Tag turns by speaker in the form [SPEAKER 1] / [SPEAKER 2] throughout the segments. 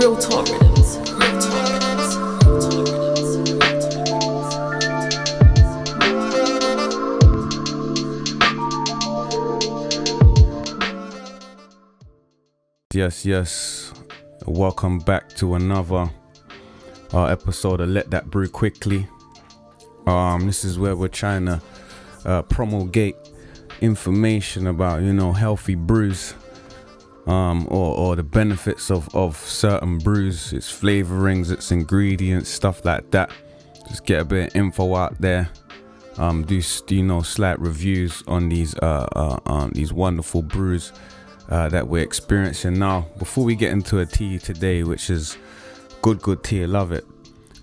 [SPEAKER 1] Real Talk Riddims. Real Talk Riddims.
[SPEAKER 2] Yes. Welcome back to another episode of Let That Brew Quickly. This is where we're trying to promulgate information about, healthy brews, or the benefits of certain brews, its flavorings, its ingredients, stuff like that. Just get a bit of info out there. Do slight reviews on these wonderful brews that we're experiencing now. Before we get into a tea today, which is good tea, I love it.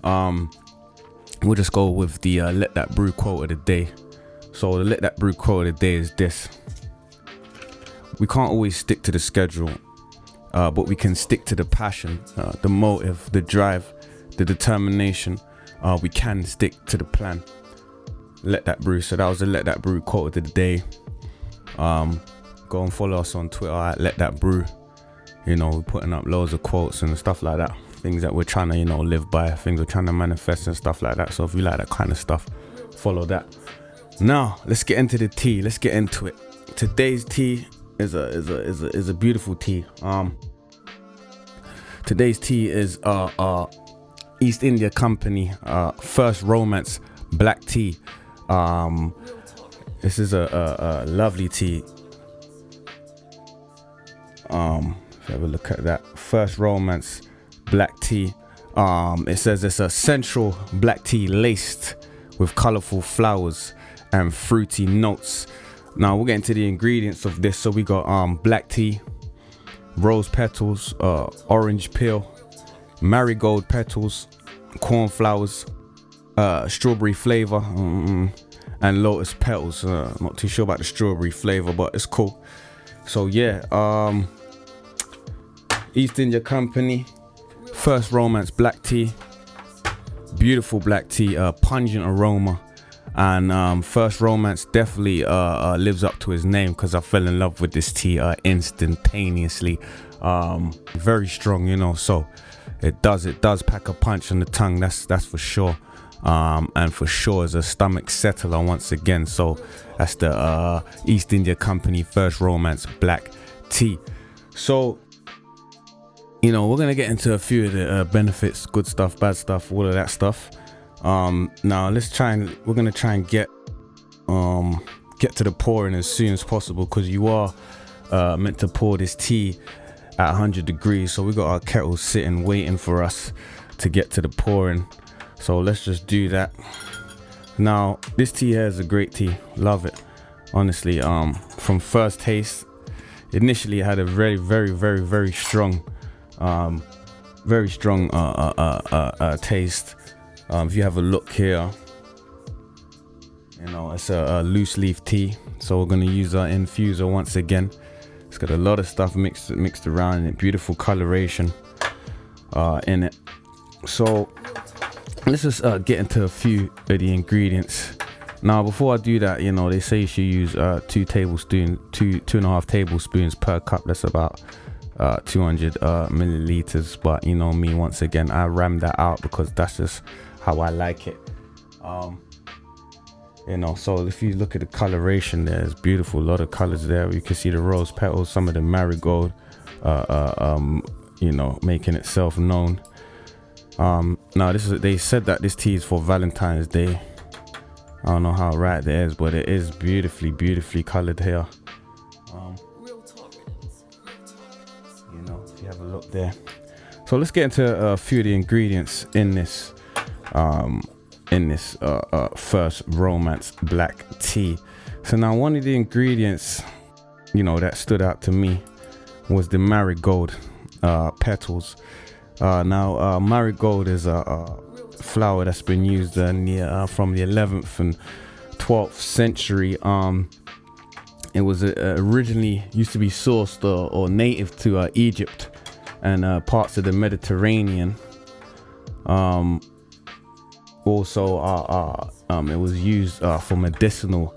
[SPEAKER 2] We'll just go with the Let That Brew quote of the day. So the Let That Brew quote of the day is this: we can't always stick to the schedule, but we can stick to the passion, the motive, the drive, the determination. We can stick to the plan. Let That Brew. So that was the Let That Brew quote of the day. Go and follow us on Twitter at Let That Brew. We're putting up loads of quotes and stuff like that. Things that we're trying to, live by, things we're trying to manifest and stuff like that. So if you like that kind of stuff, follow that. Now, let's get into the tea. Let's get into it. Today's tea is a beautiful tea. Today's tea is East India Company First Romance Black Tea. This is a lovely tea. Let's have a look at that. First Romance Black Tea. It says it's a central black tea laced with colorful flowers and fruity notes. Now we'll get into the ingredients of this. So we got black tea, rose petals, orange peel, marigold petals, cornflowers, strawberry flavor, and lotus petals. Not too sure about the strawberry flavor, but it's cool. So yeah, East India Company First Romance Black Tea, beautiful black tea, pungent aroma, and First Romance definitely lives up to his name, because I fell in love with this tea instantaneously. Very strong, so it does pack a punch on the tongue, that's for sure. And for sure is a stomach settler once again. So that's the East India Company First Romance Black Tea. So we're gonna get into a few of the benefits, good stuff, bad stuff, all of that stuff. Now we're gonna try and get to the pouring as soon as possible, because you are meant to pour this tea at 100 degrees. So we got our kettle sitting waiting for us to get to the pouring. So let's just do that. Now this tea here is a great tea, love it, honestly. From first taste, initially it had a very strong taste. If you have a look here, it's a loose leaf tea. So we're gonna use our infuser once again. It's got a lot of stuff mixed around in it, beautiful coloration in it. So let's just get into a few of the ingredients. Now before I do that, they say you should use 2.5 tablespoons per cup. That's about 200 milliliters. But me, once again, I ram that out because that's just how I like it. So if you look at the coloration, there's beautiful, a lot of colors there. You can see the rose petals, some of the marigold, making itself known. Now they said that this tea is for Valentine's Day. I don't know how right that is, but it is beautifully colored here. If you have a look there. So let's get into a few of the ingredients in this First Romance Black Tea. So now one of the ingredients that stood out to me was the marigold petals. Now marigold is a flower that's been used from the 11th and 12th century. It was originally used to be sourced or native to Egypt and parts of the Mediterranean. Also, it was used for medicinal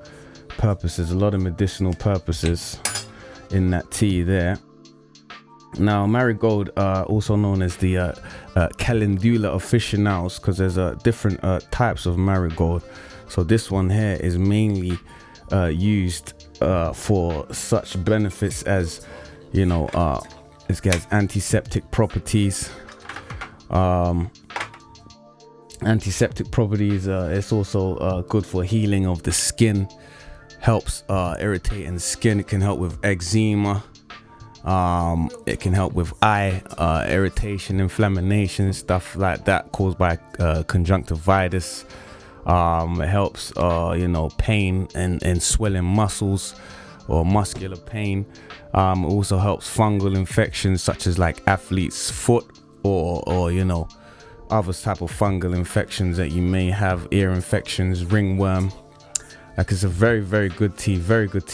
[SPEAKER 2] purposes, a lot of medicinal purposes in that tea there. Now, marigold, also known as the calendula officinals, because there's different types of marigold. So this one here is mainly used for such benefits as, you know, it has antiseptic properties. It's also good for healing of the skin, helps irritating skin. It can help with eczema. It can help with eye irritation, inflammation, stuff like that caused by conjunctivitis. It helps you know, pain and swelling muscles or muscular pain. It also helps fungal infections such as like athlete's foot or you know, other type of fungal infections that you may have, ear infections, ringworm. Like, it's a very, very good tea, very good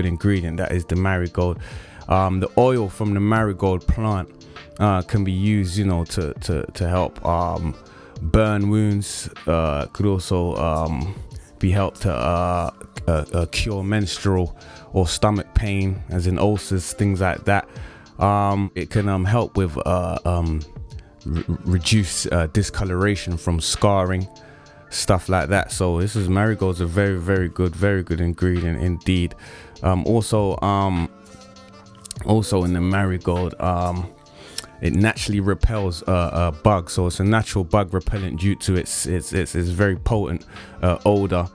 [SPEAKER 2] ingredient. That is the marigold. The oil from the marigold plant can be used, you know, to help burn wounds. Could also be helped to cure menstrual or stomach pain, as in ulcers, things like that. It can help with reduce discoloration from scarring, stuff like that. So this is marigold's a very, very good ingredient indeed. Also in the marigold, it naturally repels bugs. So it's a natural bug repellent due to its very potent odor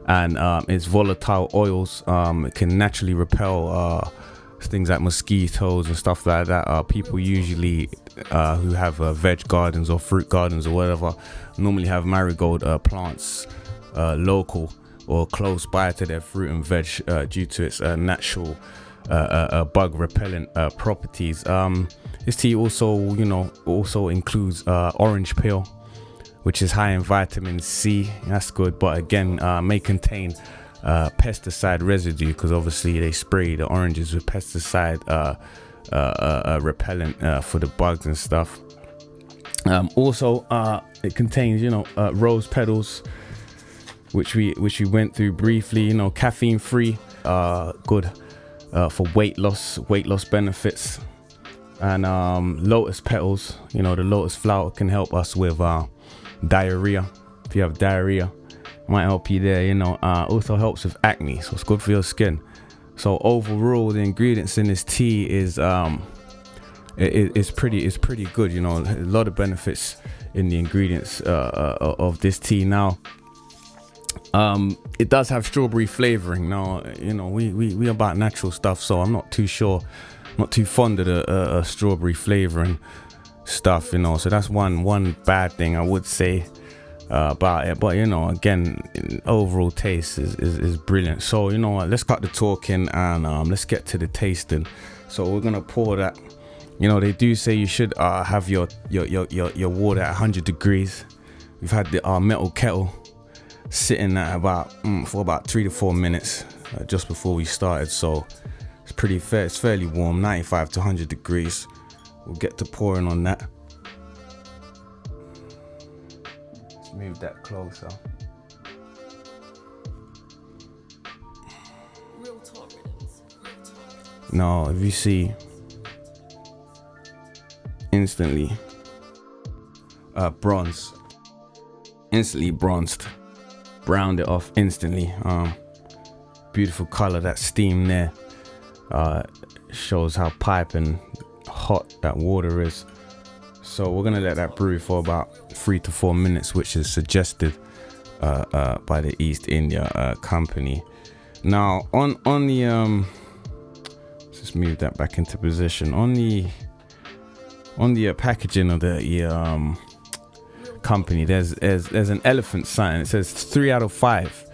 [SPEAKER 2] and its volatile oils. It can naturally repel things like mosquitoes and stuff like that. People usually who have veg gardens or fruit gardens or whatever normally have marigold plants local or close by to their fruit and veg due to its natural bug repellent properties. This tea also, you know, includes orange peel, which is high in vitamin C. That's good, but again may contain pesticide residue, because obviously they spray the oranges with pesticide repellent for the bugs and stuff. Also it contains, you know, rose petals, which we went through briefly. You know, caffeine free, good for weight loss benefits. And lotus petals, you know, the lotus flower can help us with diarrhea. If you have diarrhea, might help you there. You know, also helps with acne, so it's good for your skin. So overall, the ingredients in this tea is pretty good. You know, a lot of benefits in the ingredients of this tea. Now, it does have strawberry flavoring. Now, you know, we about natural stuff, so I'm not too fond of the strawberry flavoring stuff. You know, so that's one bad thing I would say about it. But you know, again, overall taste is brilliant. So you know what, let's cut the talking and let's get to the tasting. So we're gonna pour that. You know, they do say you should have your water at 100 degrees. We've had our metal kettle sitting at for about 3 to 4 minutes just before we started, so it's pretty fair. It's fairly warm, 95 to 100 degrees. We'll get to pouring on that. Let's move that closer.
[SPEAKER 1] RealTalkRiddims.
[SPEAKER 2] Now, if you see, instantly bronzed, browned it off instantly. Beautiful color. That steam there shows how piping hot that water is. So we're gonna let that brew for about 3 to 4 minutes, which is suggested by the East India Company. Now on the let's just move that back into position. On the packaging of the company, there's an elephant sign. It says 3 out of 5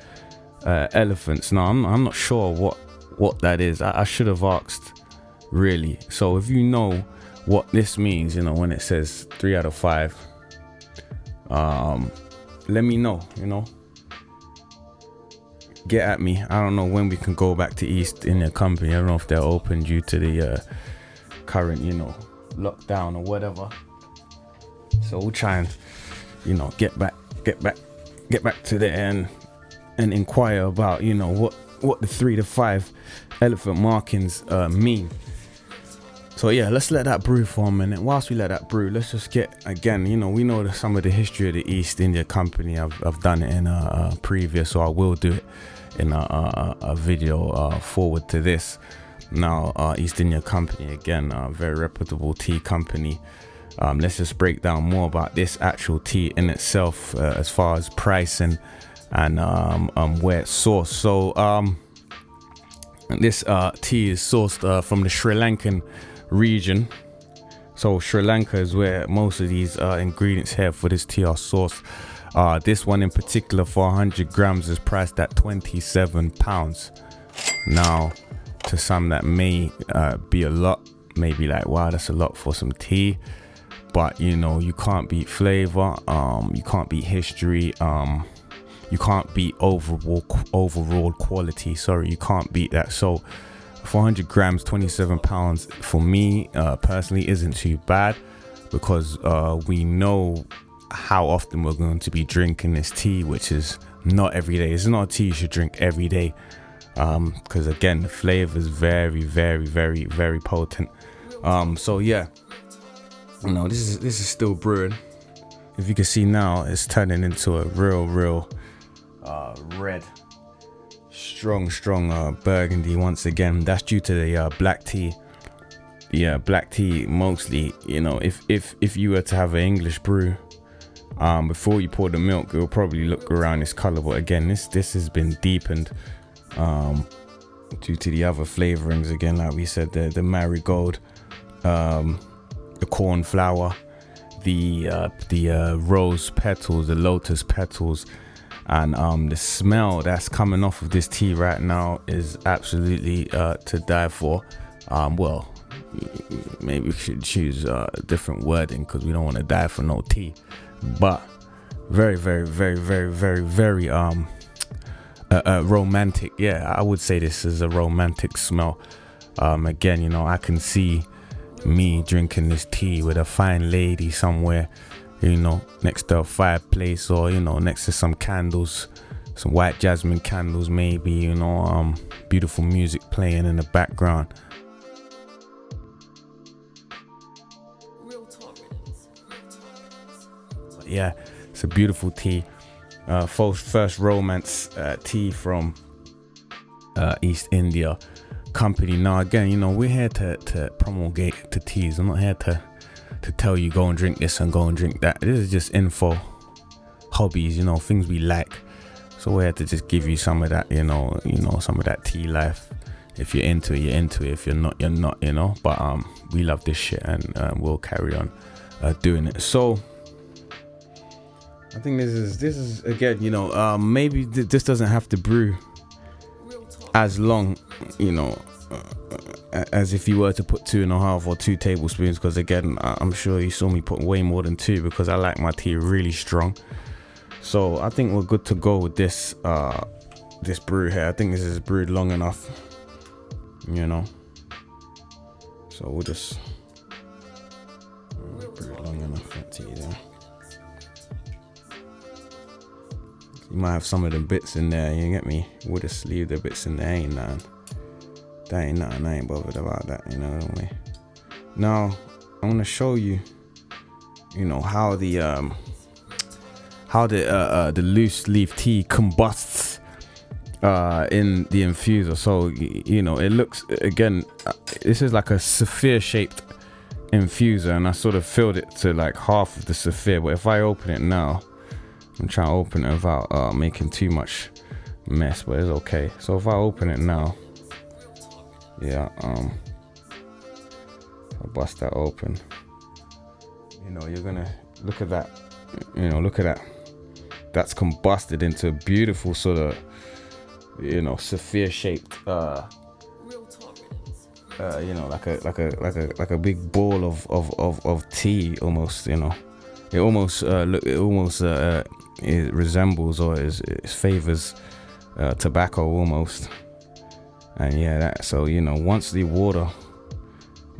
[SPEAKER 2] elephants. Now I'm not sure what that is. I should have asked, really. So if you know what this means, you know, when it says 3 out of 5, let me know. You know, get at me. I don't know when we can go back to East India Company. I don't know if they're open due to the current, you know, lockdown or whatever. So we'll try and, you know, get back to there and inquire about, you know, what the 3 to 5 elephant markings mean. So yeah, let's let that brew for a minute. Whilst we let that brew, let's just get, again, you know, we know some of the history of the East India Company. I've done it in a previous, so I will do it in a video forward to this. Now, East India Company, again, very reputable tea company. Let's just break down more about this actual tea in itself, as far as pricing and where it's sourced. So this tea is sourced from the Sri Lankan region. So Sri Lanka is where most of these ingredients here for this tea are sourced. This one in particular, for 100 grams, is priced at £27. Now, to some that may be a lot, maybe like, wow, that's a lot for some tea. But you know, you can't beat flavor, you can't beat history, you can't beat overall quality. Sorry, you can't beat that. So 400 grams, £27 for me personally isn't too bad, because we know how often we're going to be drinking this tea, which is not every day. It's not a tea you should drink every day, because again, the flavor is very, very, very, very potent. So yeah, you know, this is still brewing. If you can see now, it's turning into a real red, strong burgundy. Once again, that's due to the black tea. Yeah, black tea mostly, you know, if you were to have an English brew, before you pour the milk, it will probably look around this color. But again, this has been deepened due to the other flavorings. Again, like we said, the marigold, the corn flower, the rose petals, the lotus petals, and the smell that's coming off of this tea right now is absolutely to die for. Well, maybe we should choose different wording, because we don't want to die for no tea. But very romantic. Yeah, I would say this is a romantic smell. Again, you know, I can see me drinking this tea with a fine lady somewhere, you know, next to a fireplace, or you know, next to some candles, some white jasmine candles maybe, you know, beautiful music playing in the background. Yeah, it's a beautiful tea. First romance tea from East India Company. Now again, you know, we're here to promulgate the teas. I'm not here to tell you go and drink this and go and drink that. This is just info, hobbies, you know, things we like. So we're here to just give you some of that, you know, some of that tea life. If you're into it, you're into it. If you're not, you're not, you know. But we love this shit, and we'll carry on doing it. So I think this is again, you know, maybe this doesn't have to brew as long, you know, as if you were to put 2.5 or 2 tablespoons, because again, I'm sure you saw me put way more than 2, because I like my tea really strong. So I think we're good to go with this this brew here. I think this is brewed long enough, you know, so we'll just brew it long enough for tea there. You might have some of the bits in there, you get me? We'll just leave the bits in there. Ain't nothing. That ain't nothing. I ain't bothered about that, you know what I mean? Now, I'm gonna show you, you know, how the loose leaf tea combusts in the infuser. So, you know, it looks, again, this is like a sphere shaped infuser, and I sort of filled it to like half of the sphere. But if I open it now, I'm trying to open it without making too much mess, but it's okay. So if I open it now, yeah, I bust that open, you know, you're gonna look at that, you know, look at that. That's combusted into a beautiful sort of, you know, sphere shaped, you know, like a big ball of tea almost, you know. It almost it resembles, or it favors tobacco almost. And yeah, that, so you know, once the water,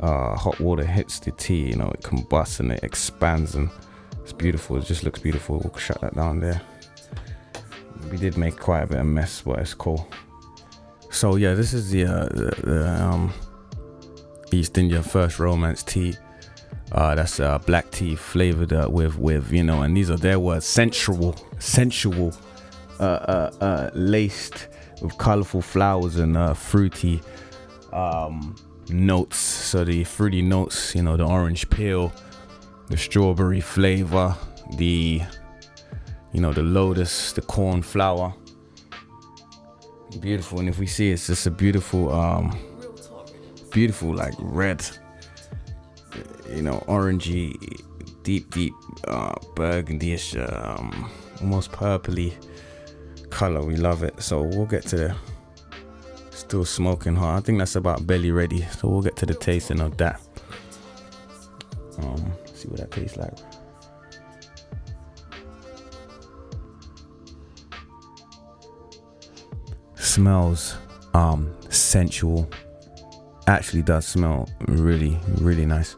[SPEAKER 2] hot water hits the tea, you know, it combusts and it expands, and it's beautiful. It just looks beautiful. We'll shut that down there. We did make quite a bit of mess, but it's cool. So yeah, this is the East India First Romance tea. That's black tea flavored with and these are their words, sensual, laced with colorful flowers and fruity notes. So the fruity notes, the orange peel, the strawberry flavor, the the lotus, the corn flower. Beautiful. And if we see, it's just a beautiful like red, orangey, deep burgundyish, almost purpley color. We love it. So we'll get to the still smoking hot. I think that's about belly ready. So we'll get to the tasting of that. See what that tastes like. Smells sensual. Actually does smell really, really nice.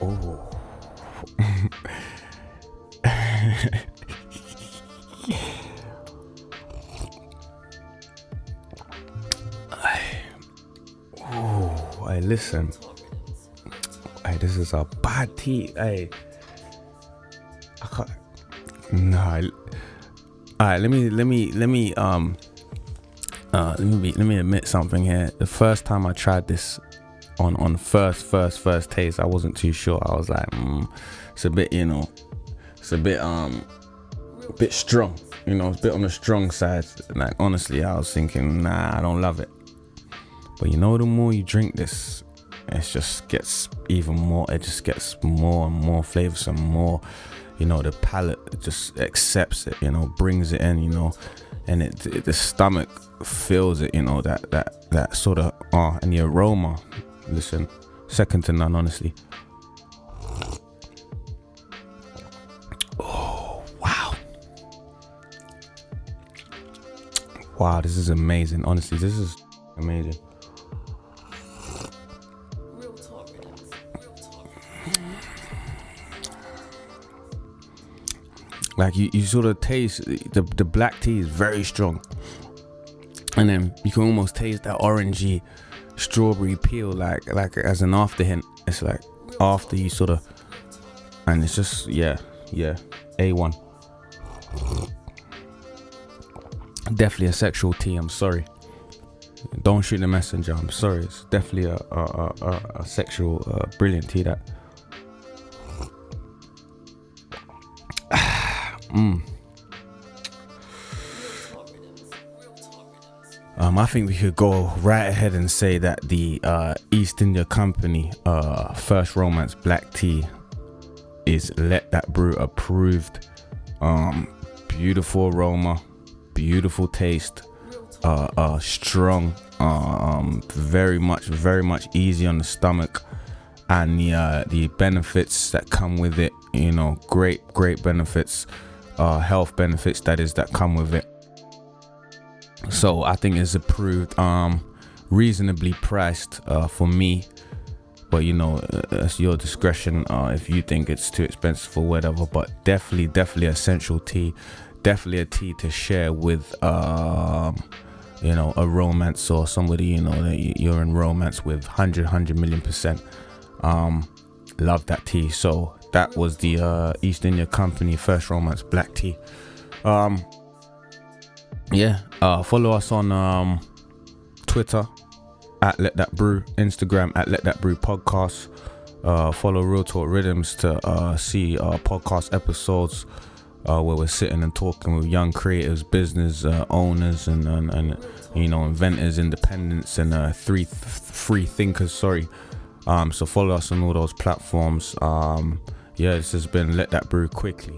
[SPEAKER 2] Oh. Hey, listen. Hey, this is a bad tea. Hey, I can't. No. Alright, let me admit something here. The first time I tried this on first taste, I wasn't too sure. I was like, it's a bit, it's a bit strong. It's a bit on the strong side. Like, honestly, I was thinking, nah, I don't love it. But the more you drink this, it just gets even more. It just gets more and more flavors and more. The palate just accepts it. Brings it in. And the stomach feels it. That sort of and the aroma. Listen, second to none, honestly. Oh wow, wow! This is amazing. Honestly, this is amazing. Like you sort of taste the black tea is very strong, and then you can almost taste that orangey strawberry peel like as an after hint. It's like after you sort of, and it's just yeah A1. Definitely a sexual tea. I'm sorry, don't shoot the messenger. I'm sorry, it's definitely a sexual brilliant tea that. I think we could go right ahead and say that the East India Company First Romance Black Tea is Let That Brew approved. Beautiful aroma, beautiful taste, strong, very much easy on the stomach, and the benefits that come with it. Great benefits, health benefits that come with it. So I think it's approved, reasonably priced for me, but it's your discretion if you think it's too expensive or whatever. But definitely essential tea, definitely a tea to share with a romance or somebody that you're in romance with 100 million %. Love that tea. So that was the East India Company First Romance Black Tea. Follow us on Twitter at Let That Brew, Instagram at Let That Brew Podcast. Follow RealTalkRiddims to see our podcast episodes where we're sitting and talking with young creatives, business owners, and inventors, independents, and free thinkers. So follow us on all those platforms. This has been Let That Brew quickly.